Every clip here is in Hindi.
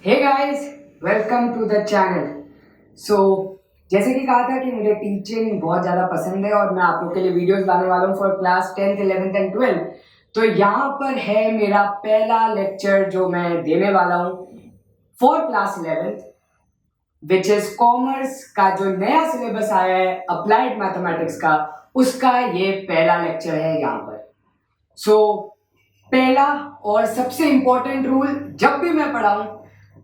Hey guys, welcome to the channel. So जैसे कि कहा था कि मुझे टीचिंग बहुत ज़्यादा पसंद है और मैं आप लोग के लिए वीडियोस लाने वाला हूँ for class 10th 11th and 12th। तो यहाँ पर है मेरा पहला लेक्चर जो मैं देने वाला हूँ for class 11th, which is commerce का जो नया सिलेबस आया है अप्लाइड मैथमेटिक्स का, उसका ये पहला लेक्चर है यहाँ पर। सो पहला और सबसे इंपॉर्टेंट रूल, जब भी मैं पढ़ाऊं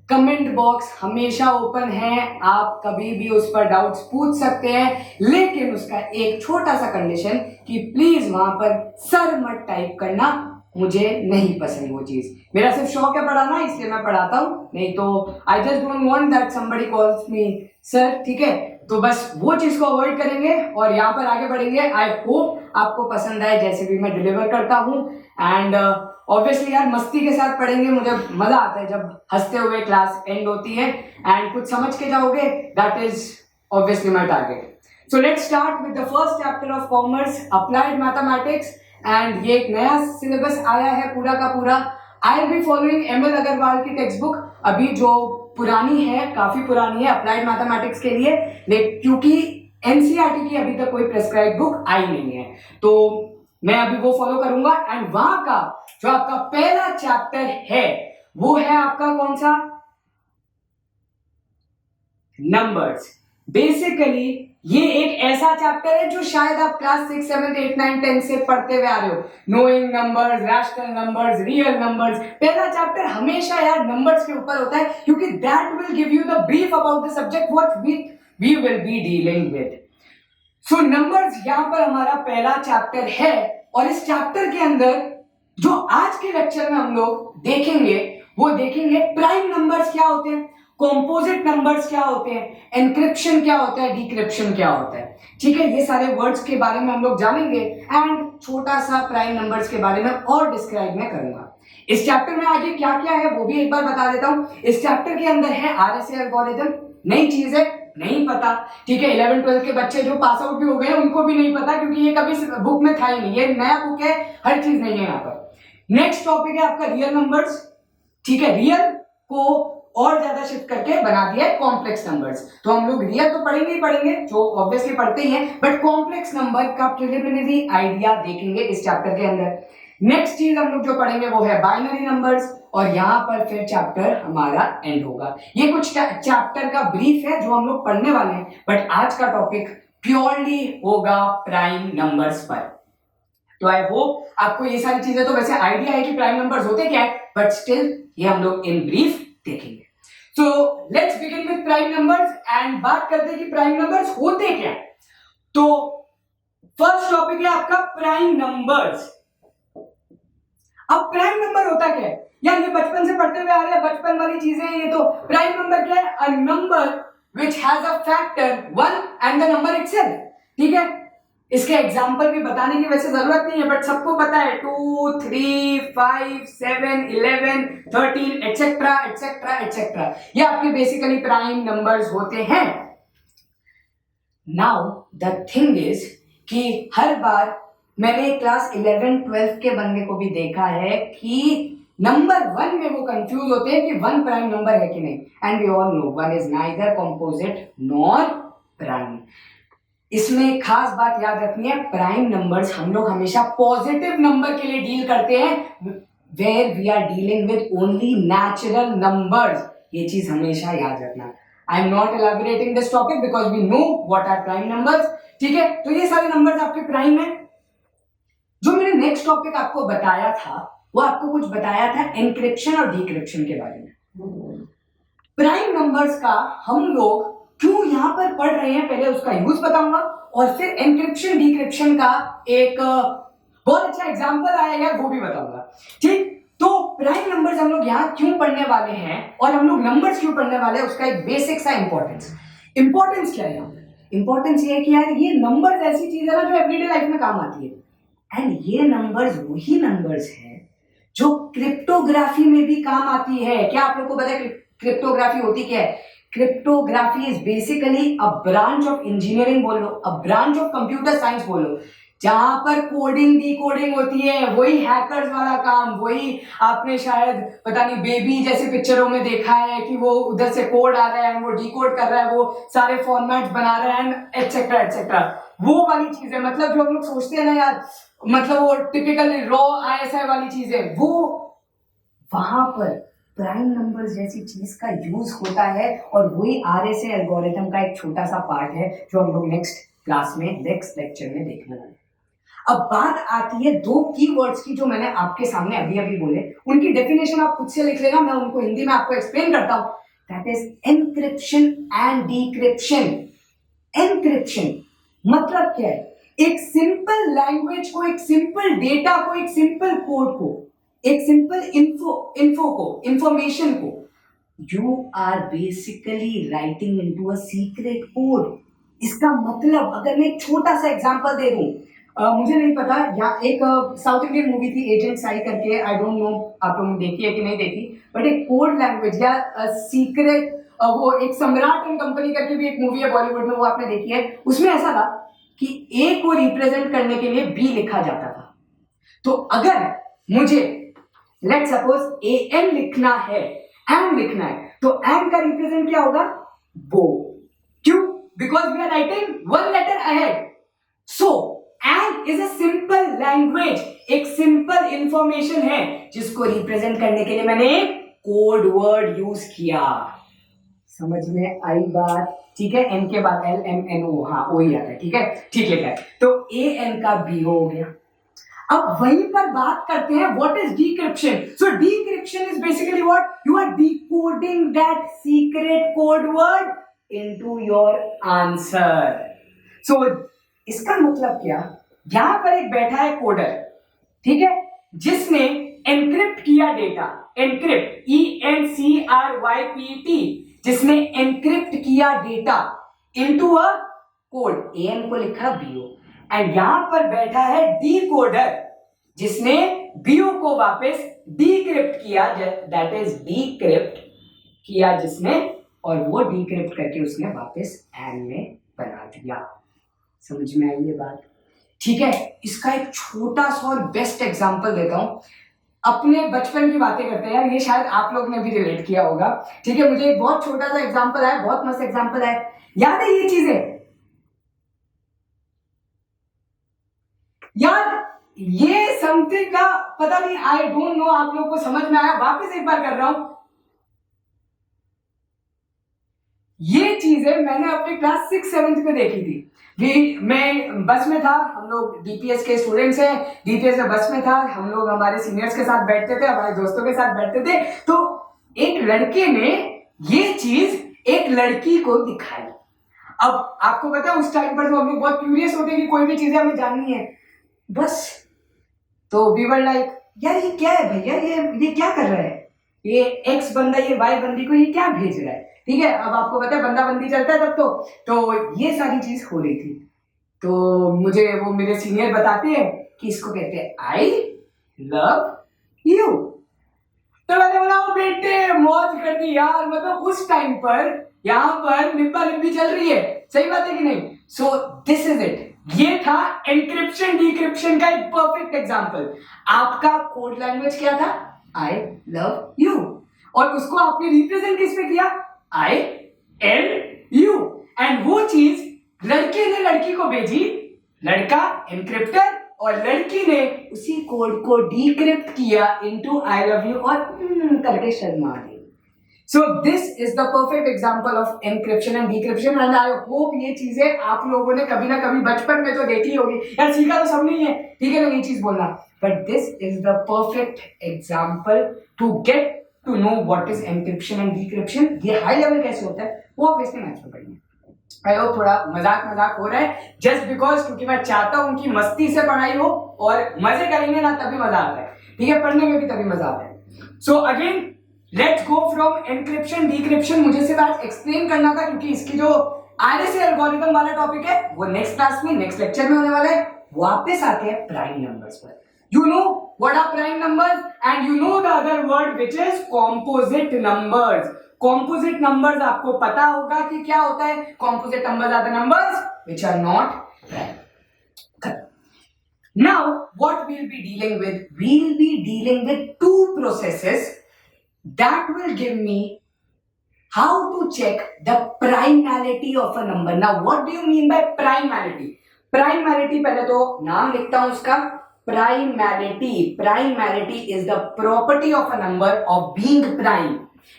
कमेंट बॉक्स हमेशा ओपन है, आप कभी भी उस पर डाउट्स पूछ सकते हैं, लेकिन उसका एक छोटा सा कंडीशन कि प्लीज वहां पर सर मत टाइप करना, मुझे नहीं पसंद वो चीज। मेरा सिर्फ शौक है पढ़ाना, इसलिए मैं पढ़ाता हूं, नहीं तो I just don't want that somebody calls me sir, ठीक है? तो बस वो चीज को अवॉइड करेंगे और यहाँ पर आगे बढ़ेंगे। आई होप आपको पसंद आए जैसे भी मैं डिलीवर करता हूँ। एंड ऑब्वियसली यार मस्ती के साथ पढ़ेंगे, मुझे मजा आता है जब हंसते हुए क्लास एंड होती है एंड कुछ समझ के जाओगे, that is obviously my target. So let's start with the first chapter of commerce applied mathematics. And ये एक नया सिलेबस आया है पूरा का पूरा। I will be following ML Agarwal की टेक्स्ट बुक, अभी जो पुरानी है, काफी पुरानी है अप्लाइड मैथमेटिक्स के लिए, क्योंकि एनसीईआरटी की अभी तक कोई प्रेस्क्राइब बुक आई नहीं है, तो मैं अभी वो फॉलो करूंगा। एंड वहां का जो आपका पहला चैप्टर है वो है आपका कौन सा? नंबर्स। बेसिकली ये एक ऐसा चैप्टर है जो शायद आप क्लास 6, 7, 8, 9, 10 से पढ़ते हुए आ रहे हो। Knowing numbers, rational numbers, real numbers. पहला चैप्टर हमेशा यार नंबर्स के ऊपर होता है, क्योंकि that will give you the brief about the subject what we will be dealing with. So numbers यहां पर हमारा पहला चैप्टर है, और इस चैप्टर के अंदर जो आज के लेक्चर में हम लोग देखेंगे वो देखेंगे प्राइम नंबर्स क्या होते हैं, कॉम्पोजिट नंबर्स क्या होते हैं, एनक्रिप्शन क्या होता है, डिक्रिप्शन क्या होता है, ठीक है? ये सारे वर्ड्स के बारे में हम लोग जानेंगे एंड छोटा सा प्राइम नंबर्स के बारे में और डिस्क्राइब मैं करूंगा। इस चैप्टर में आगे क्या क्या है वो भी एक बार बता देता हूं। इस चैप्टर के अंदर है आरएसए एल्गोरिथम, नई चीज है, नहीं पता, ठीक है? 11 12 के बच्चे जो पास आउट भी हो गए उनको भी नहीं पता, क्योंकि ये कभी बुक में था ही नहीं, ये नया बुक है, हर चीज नहीं है यहाँ पर। नेक्स्ट टॉपिक है आपका रियल नंबर्स, ठीक है? रियल को और ज्यादा शिफ्ट करके बना दिया है कॉम्प्लेक्स नंबर्स। तो हम लोग रियल तो पढ़ेंगे ही पढ़ेंगे, जो ऑब्वियसली पढ़ते ही हैं, बट कॉम्प्लेक्स नंबर का प्रिलिमिनरी आइडिया देखेंगे इस चैप्टर के अंदर। नेक्स्ट चीज हम लोग जो पढ़ेंगे वो है बाइनरी नंबर्स, और यहां पर फिर चैप्टर हमारा एंड होगा। ये कुछ चैप्टर का ब्रीफ है जो हम लोग पढ़ने वाले हैं, बट आज का टॉपिक प्योरली होगा प्राइम नंबर्स पर। तो आई होप आपको ये सारी चीजें तो वैसे आइडिया है कि प्राइम नंबर्स होते क्या है, बट स्टिल ये हम लोग इन ब्रीफ देखेंगे। So let's begin with prime numbers and बात करते हैं कि प्राइम नंबर्स होते क्या है। तो फर्स्ट टॉपिक है आपका प्राइम नंबर्स। अब प्राइम नंबर होता क्या है यार, ये बचपन से पढ़ते हुए आ रहे हैं, बचपन वाली चीजें हैं ये तो। प्राइम नंबर क्या है? A number which has a factor 1 and the number itself, ठीक है? इसके एग्जांपल भी बताने की वैसे जरूरत नहीं है, बट सबको पता है 2, 3, 5, 7, 11, 13 एटसेट्रा एटसेट्रा एटसेट्रा, ये आपके बेसिकली प्राइम नंबर्स होते हैं। नाउ द थिंग इज कि हर बार मैंने क्लास 11 12 के बंदे को भी देखा है कि नंबर 1 में वो कंफ्यूज होते हैं कि 1 प्राइम नंबर है कि नहीं, and we all know 1 is neither composite nor prime. इसमें खास बात याद रखनी है, प्राइम नंबर्स हम लोग हमेशा पॉजिटिव नंबर के लिए डील करते हैं, where we are dealing with only natural numbers. ये चीज हमेशा याद रखना। I am not elaborating this topic because we know what are prime numbers, ठीक है? तो ये सारे नंबर्स आपके प्राइम है। जो मैंने नेक्स्ट टॉपिक आपको बताया था वो आपको कुछ बताया था एनक्रिप्शन और डिक्रिप्शन के बारे में। प्राइम नंबर्स का हम लोग क्यों यहां पर पढ़ रहे हैं, पहले उसका यूज बताऊंगा, और फिर एनक्रिप्शन डिक्रिप्शन का एक बहुत अच्छा एग्जांपल आएगा वो भी बताऊंगा, ठीक? तो प्राइम नंबर्स हम लोग यहां क्यों पढ़ने वाले हैं और हम लोग नंबर्स क्यों पढ़ने वाले हैं, उसका एक बेसिक सा इंपॉर्टेंस क्या है यहाँ पर? इंपॉर्टेंस ये है कि यार ये नंबर्स ऐसी चीज है ना जो एवरीडे लाइफ में काम आती है, एंड ये नंबर्स वही नंबर्स हैं जो क्रिप्टोग्राफी में भी काम आती है। क्या आप लोगों को पता है क्रिप्टोग्राफी होती क्या है? Cryptography is basically a branch of engineering बोलो, a branch of computer science बोलो, जहां पर कोडिंग डिकोडिंग होती है, वही हैकर्स वाला काम, वही आपने शायद पता नहीं बेबी जैसे पिक्चरों में देखा है कि वो उधर से कोड आ रहा है, वो डिकोड कर रहा है, वो सारे फॉर्मेट्स बना रहा है, एटसेट्रा एटसेट्रा, वो वाली चीजें, मतलब जो हम लोग सोचते हैं ना यार, मतलब वो टिपिकल रॉ आईएसआई वाली चीजें, वो वहां पर प्राइम नंबर्स जैसी चीज का यूज होता है, और वही आरएसए एल्गोरिथम का एक छोटा सा पार्ट है जो हम लोग नेक्स्ट क्लास में, नेक्स्ट लेक्चर में देखने वाले हैं। अब बात आती है दो कीवर्ड्स की जो मैंने आपके सामने अभी अभी बोले, उनकी डेफिनेशन आप खुद से लिख लेना, मैं उनको हिंदी में आपको एक्सप्लेन करता हूं। That is encryption and decryption. Encryption मतलब क्या है? एक सिंपल लैंग्वेज को, एक सिंपल डेटा को, एक सिंपल कोड को, एक सिंपल इन्फो को, इंफॉर्मेशन को you are basically writing into a secret code. इसका मतलब अगर मैं एक छोटा सा एग्जांपल दे दूं, मुझे नहीं पता, या एक साउथ इंडियन मूवी थी एजेंट आई करके, आई डोंट नो आप लोगों ने देखी है कि नहीं देखी, बट एक कोड लैंग्वेज या सीक्रेट, वो एक सम्राट एंड कंपनी करके भी एक मूवी है बॉलीवुड में, वो आपने देखी है। उसमें ऐसा था कि ए को रिप्रेजेंट करने के लिए बी लिखा जाता था। तो अगर मुझे लेट सपोज ए एन लिखना है, एंड लिखना है, तो एंड का रिप्रेजेंट क्या होगा? वो। क्यों? Because we are writing one letter ahead. So and is a simple language, एक सिंपल इंफॉर्मेशन है जिसको रिप्रेजेंट करने के लिए मैंने कोड वर्ड यूज किया। समझ में आई बात? ठीक है, एन के बाद एल एम एन ओ, हाँ ओ ही आता है, ठीक है, ठीक है। तो ए एन का बी हो गया। अब वहीं पर बात करते हैं what is decryption. So decryption is basically what? You are decoding that secret code word into your answer. So इसका मतलब क्या? यहां पर एक बैठा है कोडर, ठीक है, जिसने एनक्रिप्ट किया डेटा, एनक्रिप्ट ENCRYPT, जिसने एनक्रिप्ट किया data into a code, N को लिखा बीओ, एंड यहां पर बैठा है डीकोडर, जिसने बीओ को वापस डीक्रिप्ट किया, दैट इज डीक्रिप्ट किया जिसने, और वो डीक्रिप्ट करके उसने वापस एन में बना दिया। समझ में आई ये बात? ठीक है, इसका एक छोटा सा और बेस्ट एग्जांपल देता हूं। अपने बचपन की बातें करते हैं यार, ये शायद आप लोग ने भी रिलेट किया होगा। ठीक है, मुझे एक बहुत छोटा सा एग्जांपल है, बहुत मस्त एग्जांपल है। याद है ये चीजें? यार ये समथिंग का पता नहीं, आई डोंट नो आप लोग को समझ में आया? वापस एक बार कर रहा हूं। ये चीजें मैंने अपने क्लास 6-7 में देखी थी। मैं बस में था, हम लोग डीपीएस के स्टूडेंट्स हैं, डीपीएस में बस में था, हम लोग हमारे सीनियर्स के साथ बैठते थे, हमारे दोस्तों के साथ बैठते थे, तो एक लड़के ने ये चीज एक लड़की को दिखाई। अब आपको पता है उस टाइम पर तो हम लोग बहुत क्यूरियस होते हैं कि कोई भी चीजें हमें जाननी है, बस। तो वी वर लाइक, यार ये क्या है भैया, ये क्या कर रहा है, ये एक्स बंदा ये वाई बंदी को ये क्या भेज रहा है? ठीक है, अब आपको पता है बंदा बंदी चलता है तब तो ये सारी चीज हो रही थी। तो मुझे वो मेरे सीनियर बताते हैं कि इसको कहते हैं आई लव यू। तो मैंने बोला वो बेटे मौज कर दी यार, मतलब उस टाइम पर यहाँ पर निब्बा निब्बी चल रही है, सही बात है कि नहीं? सो दिस इज इट। ये था एनक्रिप्शन डिक्रिप्शन का एक परफेक्ट एग्जांपल। आपका कोड लैंग्वेज क्या था? आई लव यू, और उसको आपने रिप्रेजेंट किस पे किया? आई एल यू, एंड वो चीज लड़के ने लड़की को भेजी, लड़का एनक्रिप्टर, और लड़की ने उसी कोड को डिक्रिप्ट किया इनटू आई लव यू, और करके शर्मा गई। सो this is the perfect example of encryption and decryption, and I hope ये चीजें आप लोगों ने कभी ना कभी बचपन में तो देखी होगी यार, सीखा तो सब नहीं है, ठीक है ना ये चीज बोलना, but this is the perfect example to get to know what is encryption and decryption. ये हाई लेवल कैसे होता है वो आप इसमें मैथ्स में पढ़ेंगे। आई होप थोड़ा मजाक हो रहा है, जस्ट बिकॉज क्योंकि मैं चाहता हूं कि मस्ती से पढ़ाई हो, और मजे करेंगे ना तभी मजा आता है, ठीक है, पढ़ने में भी तभी मजा आता है। So again let's go from encryption decryption. मुझे सिर्फ आज एक्सप्लेन करना था क्योंकि इसकी जो आरएसए एल्गोरिथम वाला टॉपिक है वो नेक्स्ट क्लास में, नेक्स्ट लेक्चर में होने वाला है। वापस आते हैं प्राइम नंबर्स पर। You know what are prime numbers, and you know the other word which is composite numbers. Composite numbers आपको पता होगा कि क्या होता है? Composite numbers are the numbers which are not prime. Now what we'll be dealing with, we'll be dealing with two processes that will give me how to check the primality of a number. Now what do you mean by primality? Primality पहले तो नाम लिखता हूं उसका, primality. Primality is the property of a number of being prime.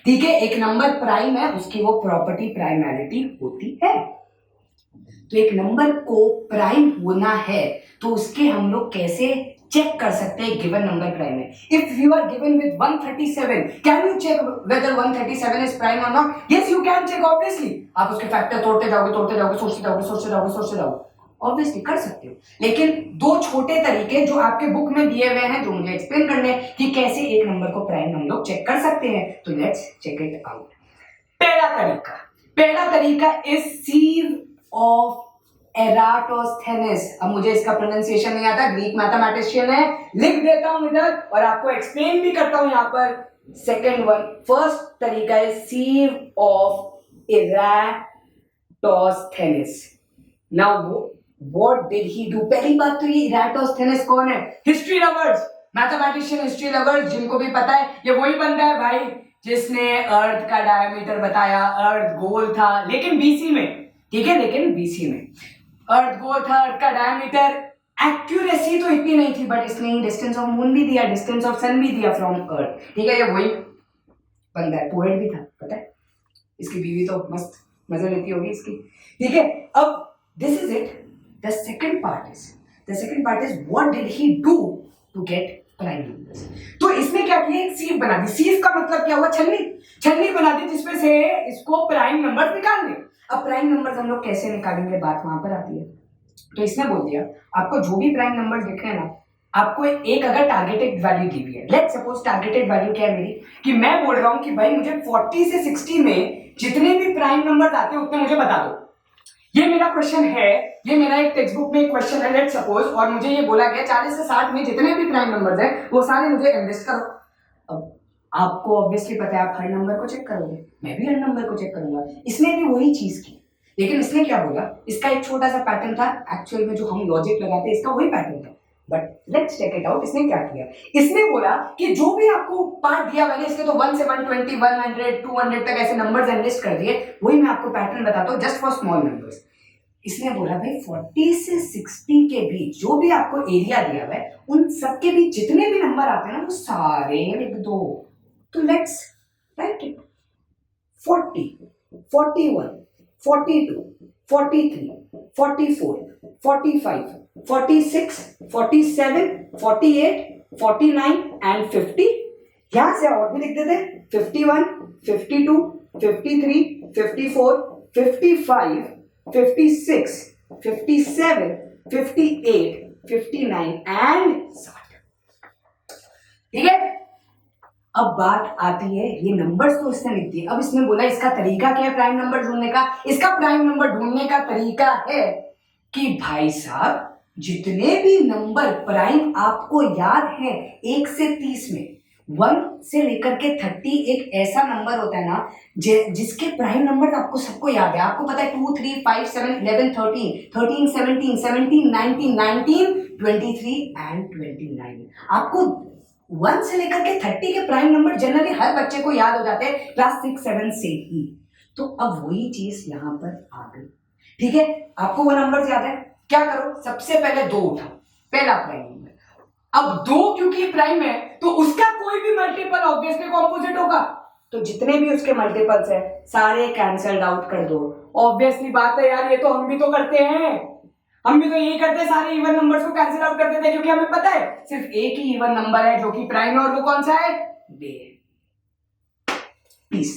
ठीक है, एक नंबर प्राइम है, उसकी वो प्रॉपर्टी प्राइमैलिटी होती है. तो एक नंबर को प्राइम होना है तो उसके हम लोग कैसे चेक कर सकते हैं गिवन नंबर प्राइम है. If you are given with 137, can you check whether 137 is prime और नॉट? Yes you can check, obviously. आप उसके फैक्टर तोड़ते जाओगे, सोचते जाओगे, ऑब्वियसली कर सकते हो. लेकिन दो छोटे तरीके जो आपके बुक में दिए हुए हैं, जो मुझे एक्सप्लेन करने हैं कि कैसे एक नंबर को प्राइम हम लोग चेक कर सकते हैं. तो लेट्स चेक इट आउट. पहला तरीका इज सीव ऑफ एराटोस्थेनेस. अब मुझे इसका प्रोनाउंसिएशन नहीं आता, ग्रीक मैथमेटिशियन है, लिख देता हूं इधर और आपको एक्सप्लेन भी करता हूं यहां पर. सेकेंड वन, फर्स्ट तरीका है sieve of Eratosthenes. Now What did he do? पहली बात तो ये इराटोस्थेनेस कौन है? History lovers, mathematician history lovers जिनको भी पता है, ये वही बंदा है भाई जिसने अर्थ का डायमीटर बताया. अर्थ गोल था लेकिन बीसी में, ठीक है, लेकिन बीसी में अर्थ गोल था, अर्थ का डायमीटर. एक्यूरेसी तो इतनी नहीं थी बट इसने डिस्टेंस ऑफ मून भी दिया, डिस्टेंस ऑफ सन भी दिया फ्रॉम अर्थ. ठीक है, ये वही बंदा है, पोएट भी था, पता है. इसकी बीवी तो मस्त मजा लेती होगी इसकी. ठीक है, अब this is it. The second part is what did he do to get prime numbers? तो इसमें क्या किया, एक सीव बना दी. सीव का मतलब क्या हुआ? छन्नी बना दी जिसमें से इसको प्राइम नंबर निकालने. अब प्राइम नंबर हम लोग कैसे निकालेंगे, बात वहां पर आती है. तो इसने बोल दिया आपको जो भी प्राइम नंबर दिख रहे हैं ना, आपको एक अगर टारगेटेड वैल्यू दी हुई है. लेट्स सपोज टारगेटेड वैल्यू क्या है मेरी, कि मैं बोल रहा हूं कि भाई मुझे 40 से 60 में जितने भी प्राइम नंबर आते हैं उतने मुझे बता दो. ये मेरा क्वेश्चन है, ये मेरा एक टेक्स्ट बुक में एक क्वेश्चन है, लेट्स सपोज, और मुझे ये बोला गया 40 से 60 में जितने भी प्राइम नंबर्स हैं वो सारे मुझे इन्वेस्ट करो. अब आपको ऑब्वियसली पता है आप हर नंबर को चेक करोगे, मैं भी हर नंबर को चेक करूंगा. इसने भी वही चीज की, लेकिन इसने क्या बोला, इसका एक छोटा सा पैटर्न था. एक्चुअल में जो हम लॉजिक लगाते हैं इसका वही पैटर्न था, but let's check it out. इसने क्या किया, इसने बोला कि जो भी आपको पार्ट दिया मैंने, इसके तो 1 से 120, 100, 200 तक ऐसे नंबर्स एनलिस्ट कर दिए. वही मैं आपको पैटर्न बताता हूँ जस्ट फॉर स्मॉल नंबर्स. इसने बोला भाई 40 से 60 के बीच जो भी आपको एरिया दिया हुआ है उन सबके बीच जितने भी नंबर आते हैं ना वो सारे लिख दो. तो लेट्स राइट इट. 40, 41, 42, 43, 44, 45, 46, 47, 48, 49 एंड 50. यहां से और भी लिख देते हैं 51, 52, 53, 54, 55, 56, 57, 58, 59 एंड 60. ठीक है, अब बात आती है, ये नंबर्स तो इसने लिख दिए. अब इसने बोला इसका तरीका क्या है प्राइम नंबर ढूंढने का. इसका प्राइम नंबर ढूंढने का तरीका है कि भाई साहब जितने भी नंबर प्राइम आपको याद है 1 से 30 में, 1 से लेकर के 30 एक ऐसा नंबर होता है ना जिसके प्राइम नंबर आपको सबको याद है. आपको पता है 2, 3, 5, 7, 11, 13, 13, 17, 17, 19, 19, 23 एंड 29. आपको 1 से लेकर के 30 के प्राइम नंबर जनरली हर बच्चे को याद हो जाते हैं क्लास 6, 7 से ही. तो अब वही चीज यहां पर आ गई. ठीक है, आपको वो नंबर याद है, क्या करो, सबसे पहले 2 उठाओ, पहला प्राइम नंबर. अब 2 क्योंकि प्राइम है तो उसका कोई भी मल्टीपल ऑब्वियसली कॉम्पोजिट होगा. तो जितने भी उसके मल्टीपल्स है सारे कैंसल्ड आउट कर दो. ऑब्वियसली बात है यार, ये तो हम भी तो करते हैं, हम भी तो यही करते हैं, सारे इवन नंबर्स को कैंसिल आउट कर देते हैं क्योंकि हमें पता है सिर्फ एक ही इवन नंबर है जो कि प्राइम है और वो कौन सा है, पीस.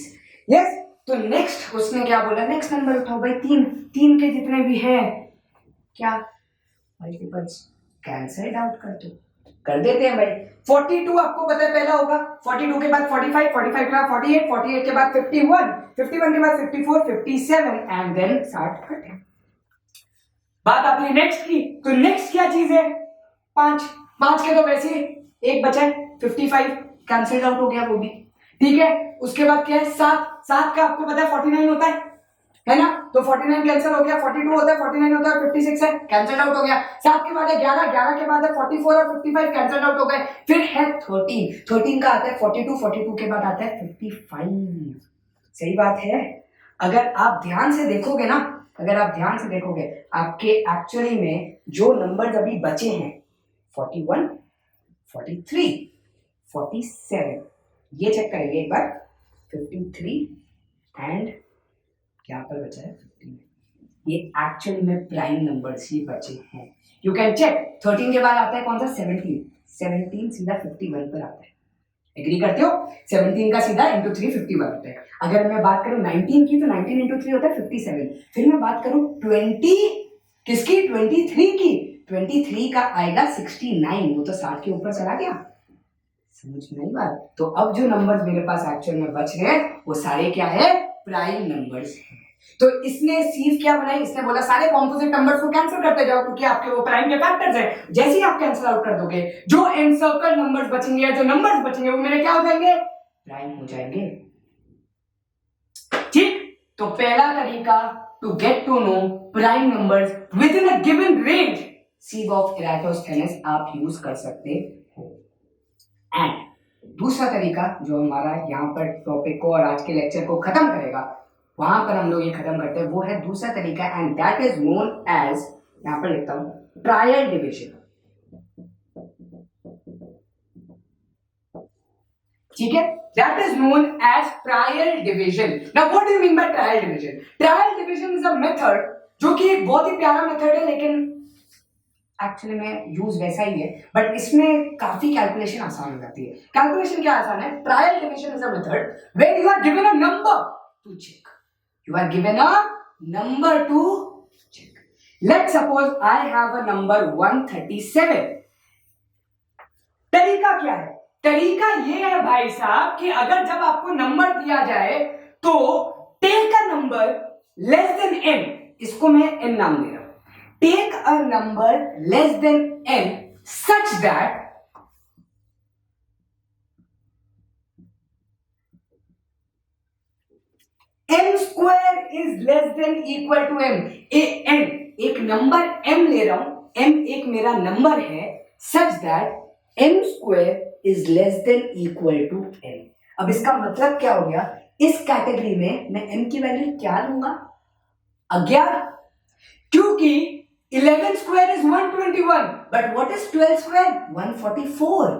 यस, तो नेक्स्ट उसने क्या बोला, नेक्स्ट नंबर उठाओ भाई. 3 के जितने भी है क्या मल्टीपल्स कैंसिल आउट कर देते हैं भाई. 42 आपको पता है पहला होगा, 42 के बाद 45, 45 के बाद 48, 48 के बाद 51, 51 के बाद 54, 57 एंड देन 60. बात आती है नेक्स्ट की. तो नेक्स्ट क्या चीज है, 5 के तो वैसे एक बचा है 55, कैंसिल आउट हो गया वो भी. ठीक है, उसके बाद क्या है 7 का आपको पता है 49 होता है. है ना, तो 49 कैंसिल हो गया, 42 होता है, 49 होता है, 56 है, कैंसिल आउट हो गया। 7 के बाद है 11, 11 के बाद है 44 और 55 कैंसिल आउट हो गए। फिर है 13, 13 का आता है 42, 42 के बाद आता है 55। सही बात है। अगर आप ध्यान से देखोगे ना, अगर आप ध्यान से देखोगे, आपके एक्चुअली में जो नंबर्स अभी बचे हैं 41, 43, 47, ये चेक करेंगे एक बार, 53 एंड यहाँ पर बचा है 15, ये एक्चुअली में प्राइम नंबर्स ही बचे हैं। You can check. 13 के बाद आता है कौन सा, 17, 17 सीधा 51 पर आता है। एग्री करते हो? 17 का सीधा इंटू 3 51 होता है। अगर मैं बात करूं 19 की, तो 19 इंटू 3 होता है 57। फिर मैं बात करूं 20 किसकी, 23 की, 23 का आएगा 69, वो तो 60 के ऊपर चला गया। समझ में आई बात? तो अब जो नंबर्स मेरे पास एक्चुअल में बच रहे हैं वो सारे क्या है, प्राइम नंबर्स हैं। तो इसने सीरीज क्या बनाई, इसने बोला सारे कॉम्पोजिट नंबर्स को कैंसिल करते जाओ, क्योंकि आपके वो प्राइम के फैक्टर्स हैं। जैसे ही आप कैंसिल आउट कर दोगे, जो एनसर्कल नंबर्स बचेंगे या जो नंबर्स बचेंगे वो मेरे क्या हो जाएंगे, प्राइम हो जाएंगे। ठीक, तो पहला तरीका to get to know prime numbers within a given range, sieve of Eratosthenes आप यूज कर सकते हो। एंड दूसरा तरीका जो हमारा यहाँ पर टॉपिक को और आज के लेक्चर को खत्म करेगा, वहां पर हम लोग ये खत्म करते हैं, वो है दूसरा तरीका, and that is known as, यहां पर लिखता हूं, ट्रायल डिविजन। ठीक है, that is known as trial division. Now what do you mean by trial division? Trial division is a method जो कि एक बहुत ही प्यारा मेथड है, लेकिन एक्चुअली में यूज वैसा ही है, बट इसमें काफी कैलकुलेशन आसान हो जाती है। कैलकुलेशन क्या आसान है? Trial division is a method when you are given a number to check. You are given a number to check. Let's suppose I have a number 137. तरीका क्या है? तरीका ये है भाई साहब कि अगर जब आपको नंबर दिया जाए तो take a number less than n, इसको मैं n नाम दे रहा हूं। Take a number less than n such that m square is less than equal to m। n एक नंबर m ले रहा हूं, m एक मेरा नंबर है, such that m square is less than equal to n। अब इसका मतलब क्या हो गया, इस कैटेगरी में मैं m की वैल्यू क्या लूंगा, 11, क्योंकि 11 square is 121, but what is 12 square, 144,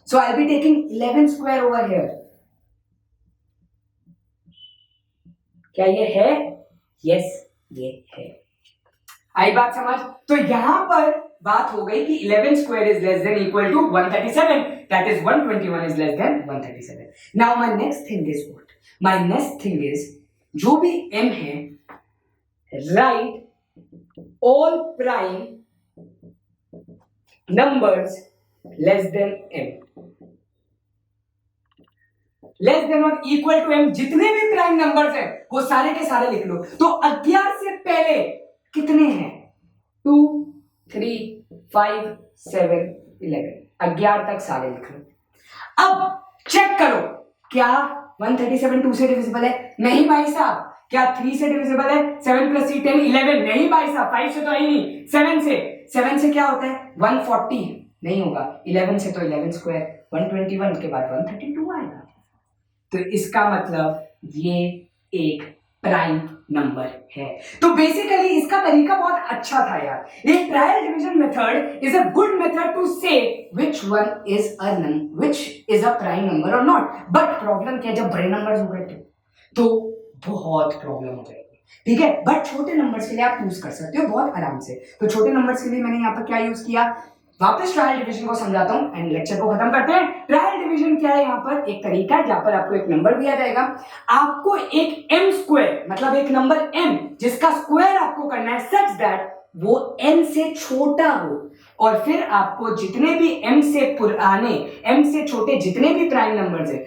so I'll be taking 11 square over here। क्या ये है? यस, ये है। आई बात समझ? तो यहां पर बात हो गई कि 11 square is less than equal to 137, that is 121 is less than 137। Now my next thing is what? My next thing is, जो भी m है, right all prime numbers less than m, less than और इक्वल टू m, जितने भी प्राइम नंबर्स हैं वो सारे के सारे लिख लो। तो 11 से पहले कितने हैं, 2, 3, 5, 7, 11, 11 तक सारे लिख लो। अब चेक करो, क्या 137 2 से डिविजिबल है? नहीं भाई साहब। क्या 3 से डिविजिबल है? 7 + 3 10 11। नहीं भाई साहब। 5 से तो है ही नहीं। 7 से क्या होता है? 140 नहीं होगा। 11 से तो 11 स्क्वायर, 121 के बाद 132 आएगा। तो इसका मतलब ये एक प्राइम नंबर है। तो बेसिकली इसका तरीका बहुत अच्छा था यार। ये trial division method is a good method to say which one is a prime number और नॉट। बट प्रॉब्लम क्या है, जब बड़े नंबर्स हो गए तो बहुत प्रॉब्लम हो जाएगी। ठीक है, बट छोटे नंबर्स के लिए आप यूज कर सकते हो बहुत आराम से। तो छोटे नंबर्स के लिए मैंने यहाँ पर क्या यूज किया, वापस ट्रायल डिवीजन को समझाता हूं एंड लेक्चर को खत्म करते हैं। ट्रायल डिवीजन क्या है, यहाँ पर एक तरीका है जहां पर आपको एक नंबर दिया जाएगा, आपको एक m स्क्वायर मतलब एक नंबर m जिसका स्क्वायर आपको करना है सच दैट वो n से छोटा हो, और फिर आपको जितने भी m से पुराने, m से छोटे जितने भी प्राइम नंबर्स है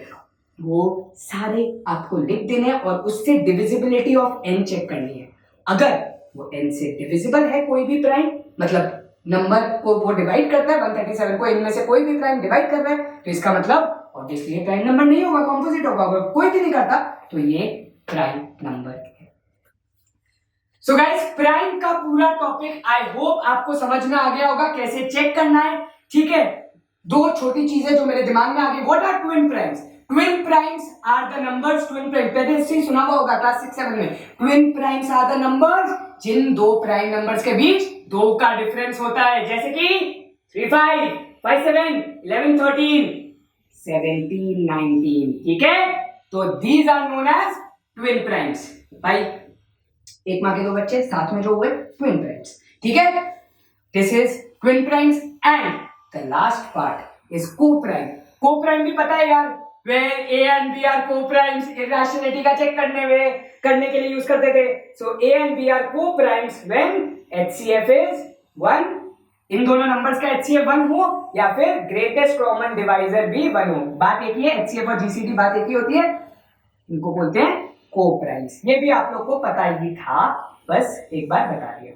वो सारे आपको लिख देने हैं और उससे डिविजिबिलिटी ऑफ n चेक करनी है। अगर वो n से डिविजिबल है कोई भी प्राइम, मतलब नंबर को वो डिवाइड करता है 137 को, इनमें से कोई भी प्राइम डिवाइड कर रहा है, तो इसका मतलब ऑब्वियसली ये प्राइम नंबर नहीं होगा, कॉम्पोजिट होगा। अगर कोई भी नहीं करता तो ये प्राइम नंबर है। सो गाइस प्राइम का पूरा टॉपिक आई होप आपको समझ में आ गया होगा कैसे चेक करना है, ठीक है। दो छोटी चीजें जो मेरे दिमाग में आ गई, what are twin primes? Twin primes are the numbers, twin prime पहले से सुना हुआ होगा क्लास 6-7 में। Twin primes are the numbers जिन दो प्राइम नंबर्स के बीच 2 का डिफरेंस होता है, जैसे कि 3 5 5 7 11 13 17 19, ठीक है। तो these are known as twin primes. भाई एक माँ के दो बच्चे साथ में जो हुए ट्विन प्राइम्स, ठीक है। This is twin primes and the last part is को प्राइम। को प्राइम भी पता है यार, where A and B are co-primes, irrationality का चेक करने के लिए यूज करते थे। So A and B are co-primes when HCF is 1, इन दोनों नंबर्स का HCF 1 हो या फिर ग्रेटेस्ट कॉमन डिवाइजर भी 1 हो। बात एक ही है, HCF और GCD बात एक ही होती है, इनको बोलते हैं को-प्राइम्स। ये भी आप लोग को पता ही था, बस एक बार बता दिया।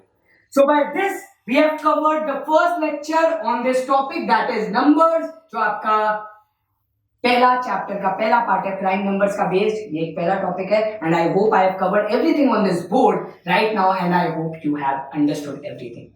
So by this we have covered the first lecture on this topic, that is numbers, जो आपका पहला चैप्टर का पहला पार्ट है प्राइम नंबर्स का बेस्ड। ये एक पहला टॉपिक है and I hope I have covered everything on this board right now and I hope you have understood everything.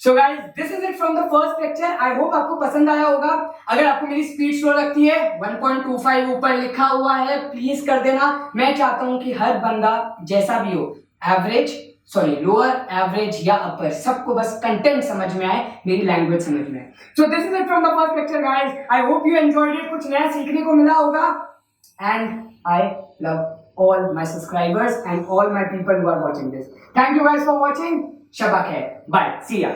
So guys this is it from the first lecture. I hope आपको पसंद आया होगा। अगर आपको मेरी स्पीड स्लो लगती है 1.25 ऊपर लिखा हुआ है, प्लीज कर देना। मैं चाहता हूं कि हर बंदा जैसा भी हो, एवरेज लोअर एवरेज या अपर, सबको बस कंटेंट समझ में आए, मेरी लैंग्वेज समझ में आए। So this is it from the first lecture guys. I hope you enjoyed it, कुछ नया सीखने को मिला होगा and I love all my subscribers and all my people who are watching this. Thank you guys for watching. शबा खैर, बाय, सी या।